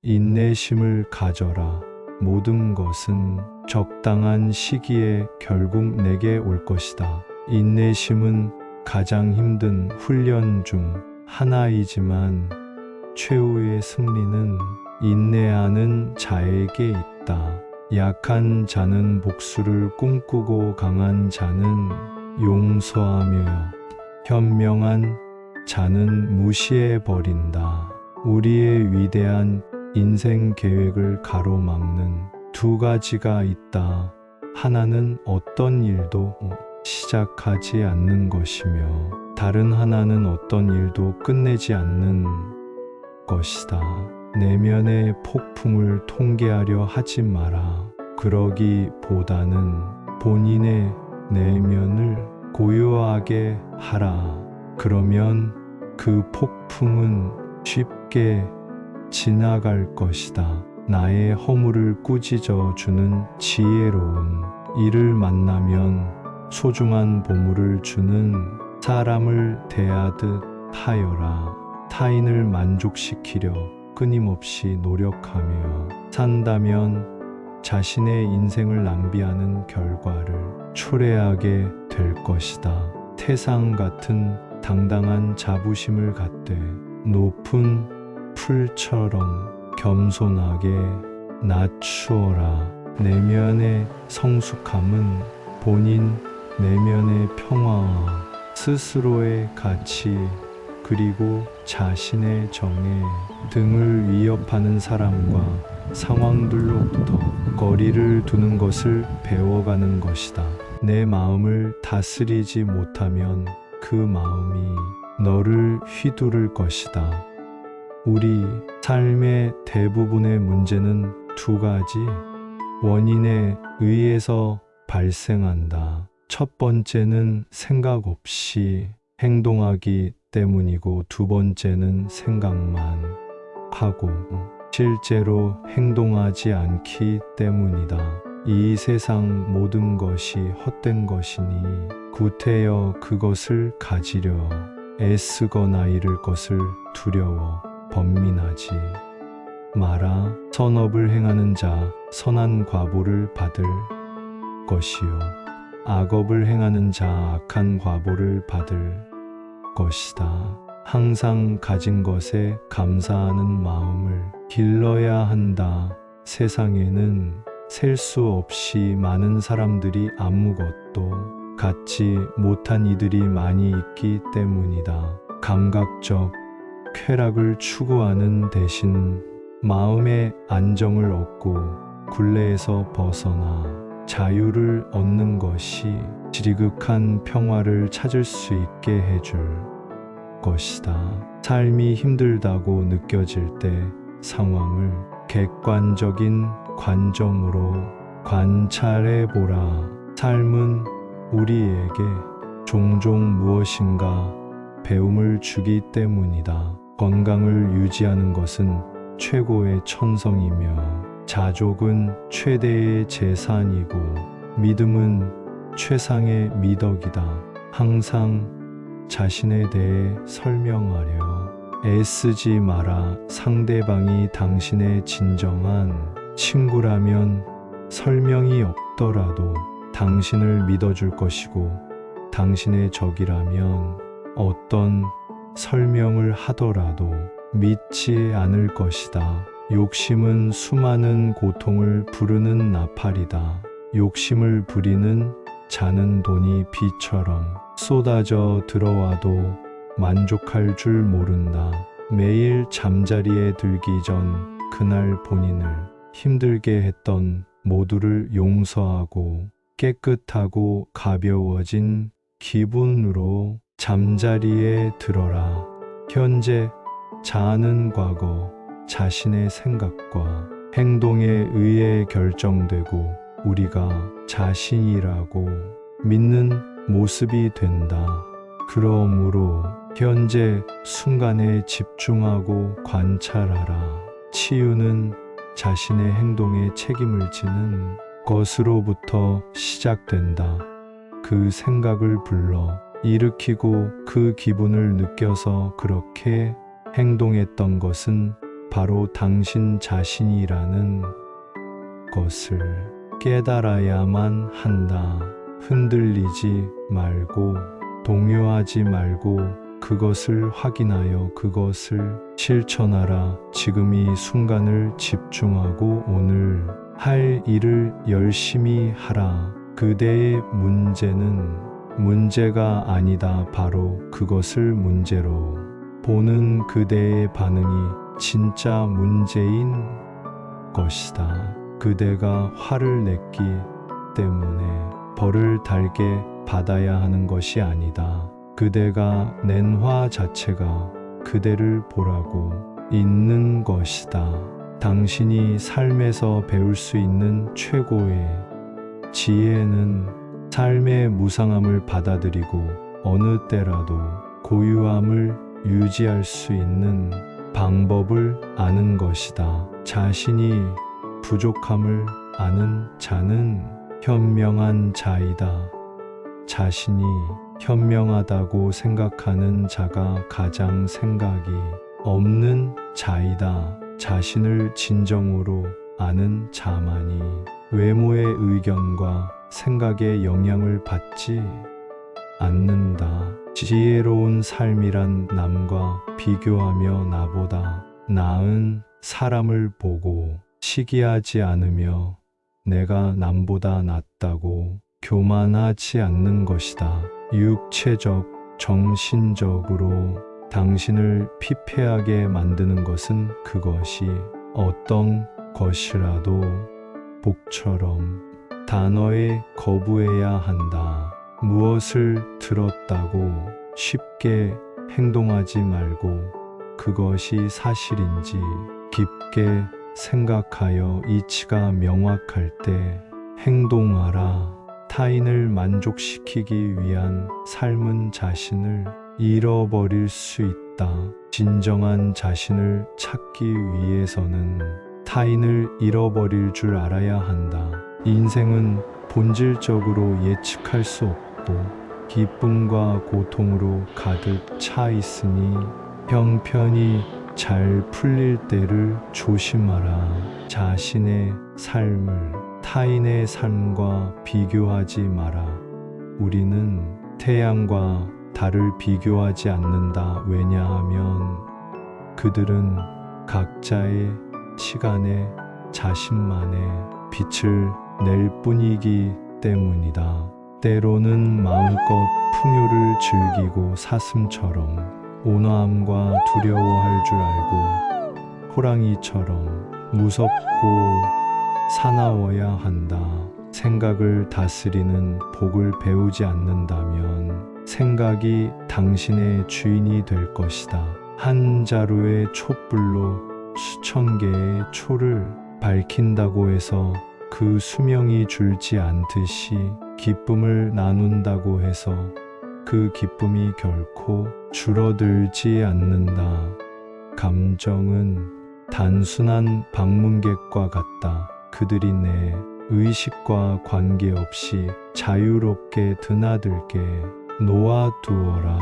인내심을 가져라. 모든 것은 적당한 시기에 결국 내게 올 것이다. 인내심은 가장 힘든 훈련 중 하나이지만 최후의 승리는 인내하는 자에게 있다. 약한 자는 복수를 꿈꾸고 강한 자는 용서하며 현명한 자는 무시해버린다. 우리의 위대한 인생 계획을 가로막는 두 가지가 있다. 하나는 어떤 일도 시작하지 않는 것이며 다른 하나는 어떤 일도 끝내지 않는 것이다. 내면의 폭풍을 통제하려 하지 마라. 그러기보다는 본인의 내면을 고요하게 하라. 그러면 그 폭풍은 쉽게 지나갈 것이다. 나의 허물을 꾸짖어 주는 지혜로운 이를 만나면 소중한 보물을 주는 사람을 대하듯 하여라. 타인을 만족시키려 끊임없이 노력하며 산다면 자신의 인생을 낭비하는 결과를 초래하게 될 것이다. 태상 같은 당당한 자부심을 갖되 높은 풀처럼 겸손하게 낮추어라. 내면의 성숙함은 본인 내면의 평화와 스스로의 가치 그리고 자신의 정의 등을 위협하는 사람과 상황들로부터 거리를 두는 것을 배워가는 것이다. 내 마음을 다스리지 못하면 그 마음이 너를 휘두를 것이다. 우리 삶의 대부분의 문제는 두 가지 원인에 의해서 발생한다. 첫 번째는 생각 없이 행동하기 때문이고 두 번째는 생각만 하고 실제로 행동하지 않기 때문이다. 이 세상 모든 것이 헛된 것이니 구태여 그것을 가지려 애쓰거나 잃을 것을 두려워 번민하지 마라. 선업을 행하는 자 선한 과보를 받을 것이요 악업을 행하는 자 악한 과보를 받을 것이다. 항상 가진 것에 감사하는 마음을 길러야 한다. 세상에는 셀 수 없이 많은 사람들이 아무것도 갖지 못한 이들이 많이 있기 때문이다. 감각적 쾌락을 추구하는 대신 마음의 안정을 얻고 굴레에서 벗어나 자유를 얻는 것이 지리극한 평화를 찾을 수 있게 해줄 것이다. 삶이 힘들다고 느껴질 때 상황을 객관적인 관점으로 관찰해보라. 삶은 우리에게 종종 무엇인가 배움을 주기 때문이다. 건강을 유지하는 것은 최고의 천성이며 자족은 최대의 재산이고 믿음은 최상의 미덕이다. 항상 자신에 대해 설명하려 애쓰지 마라. 상대방이 당신의 진정한 친구라면 설명이 없더라도 당신을 믿어줄 것이고 당신의 적이라면 어떤 설명을 하더라도 믿지 않을 것이다. 욕심은 수많은 고통을 부르는 나팔이다. 욕심을 부리는 자는 돈이 비처럼 쏟아져 들어와도 만족할 줄 모른다. 매일 잠자리에 들기 전 그날 본인을 힘들게 했던 모두를 용서하고 깨끗하고 가벼워진 기분으로 잠자리에 들어라. 현재 자아는 과거 자신의 생각과 행동에 의해 결정되고 우리가 자신이라고 믿는 모습이 된다. 그러므로 현재 순간에 집중하고 관찰하라. 치유는 자신의 행동에 책임을 지는 것으로부터 시작된다. 그 생각을 불러 일으키고 그 기분을 느껴서 그렇게 행동했던 것은 바로 당신 자신이라는 것을 깨달아야만 한다. 흔들리지 말고 동요하지 말고 그것을 확인하여 그것을 실천하라. 지금 이 순간을 집중하고 오늘 할 일을 열심히 하라. 그대의 문제는 문제가 아니다. 바로 그것을 문제로 보는 그대의 반응이 진짜 문제인 것이다. 그대가 화를 냈기 때문에 벌을 달게 받아야 하는 것이 아니다. 그대가 낸 화 자체가 그대를 보라고 있는 것이다. 당신이 삶에서 배울 수 있는 최고의 지혜는 삶의 무상함을 받아들이고 어느 때라도 고유함을 유지할 수 있는 방법을 아는 것이다. 자신이 부족함을 아는 자는 현명한 자이다. 자신이 현명하다고 생각하는 자가 가장 생각이 없는 자이다. 자신을 진정으로 아는 자만이 외모의 의견과 생각에 영향을 받지 않는다. 지혜로운 삶이란 남과 비교하며 나보다 나은 사람을 보고 시기하지 않으며 내가 남보다 낫다고 교만하지 않는 것이다. 육체적, 정신적으로 당신을 피폐하게 만드는 것은 그것이 어떤 것이라도 복처럼 단어에 거부해야 한다. 무엇을 들었다고 쉽게 행동하지 말고 그것이 사실인지 깊게 생각하여 이치가 명확할 때 행동하라. 타인을 만족시키기 위한 삶은 자신을 잃어버릴 수 있다. 진정한 자신을 찾기 위해서는 타인을 잃어버릴 줄 알아야 한다. 인생은 본질적으로 예측할 수 없고 기쁨과 고통으로 가득 차 있으니 형편이 잘 풀릴 때를 조심하라. 자신의 삶을 타인의 삶과 비교하지 마라. 우리는 태양과 달을 비교하지 않는다. 왜냐하면 그들은 각자의 시간에 자신만의 빛을 낼 뿐이기 때문이다. 때로는 마음껏 풍요를 즐기고 사슴처럼 온화함과 두려워할 줄 알고 호랑이처럼 무섭고 사나워야 한다. 생각을 다스리는 복을 배우지 않는다면 생각이 당신의 주인이 될 것이다. 한 자루의 촛불로 수천 개의 초를 밝힌다고 해서 그 수명이 줄지 않듯이 기쁨을 나눈다고 해서 그 기쁨이 결코 줄어들지 않는다. 감정은 단순한 방문객과 같다. 그들이 내 의식과 관계없이 자유롭게 드나들게 놓아두어라.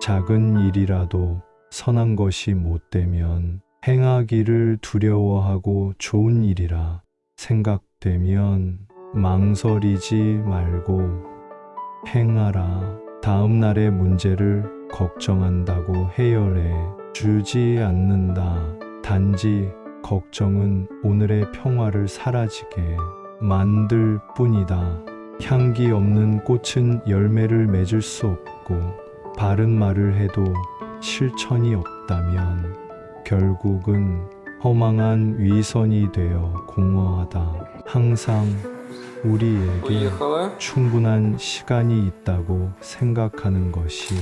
작은 일이라도 선한 것이 못되면 행하기를 두려워하고 좋은 일이라 생각되면 망설이지 말고 행하라. 다음 날의 문제를 걱정한다고 해결해 주지 않는다. 단지 걱정은 오늘의 평화를 사라지게 만들 뿐이다. 향기 없는 꽃은 열매를 맺을 수 없고 바른 말을 해도 실천이 없다면 결국은 허망한 위선이 되어 공허하다. 항상 우리에게 충분한 시간이 있다고 생각하는 것이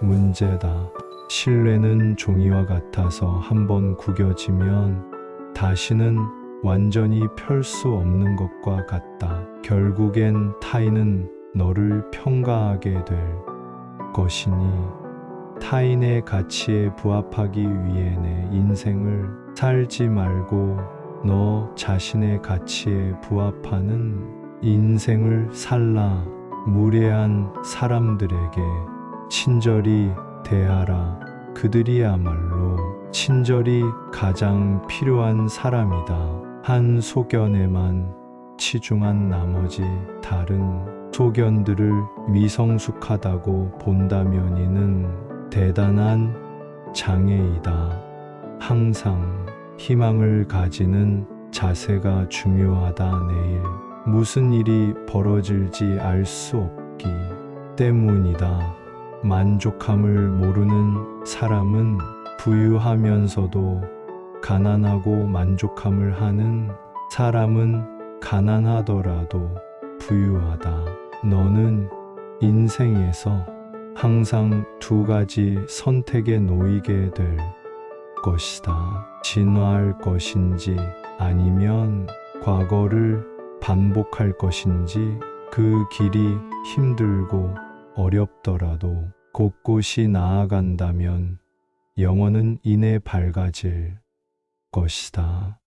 문제다. 신뢰는 종이와 같아서 한번 구겨지면 다시는 완전히 펼 수 없는 것과 같다. 결국엔 타인은 너를 평가하게 될 것이니 타인의 가치에 부합하기 위해 내 인생을 살지 말고 너 자신의 가치에 부합하는 인생을 살라. 무례한 사람들에게 친절히 대하라. 그들이야말로 친절이 가장 필요한 사람이다. 한 소견에만 치중한 나머지 다른 소견들을 미성숙하다고 본다면 이는 대단한 장애이다. 항상 희망을 가지는 자세가 중요하다. 내일 무슨 일이 벌어질지 알 수 없기 때문이다. 만족함을 모르는 사람은 부유하면서도 가난하고 만족함을 하는 사람은 가난하더라도 부유하다. 너는 인생에서 항상 두 가지 선택에 놓이게 될 것이다. 진화할 것인지 아니면 과거를 반복할 것인지. 그 길이 힘들고 어렵더라도 곳곳이 나아간다면 영혼은 이내 밝아질 것이다.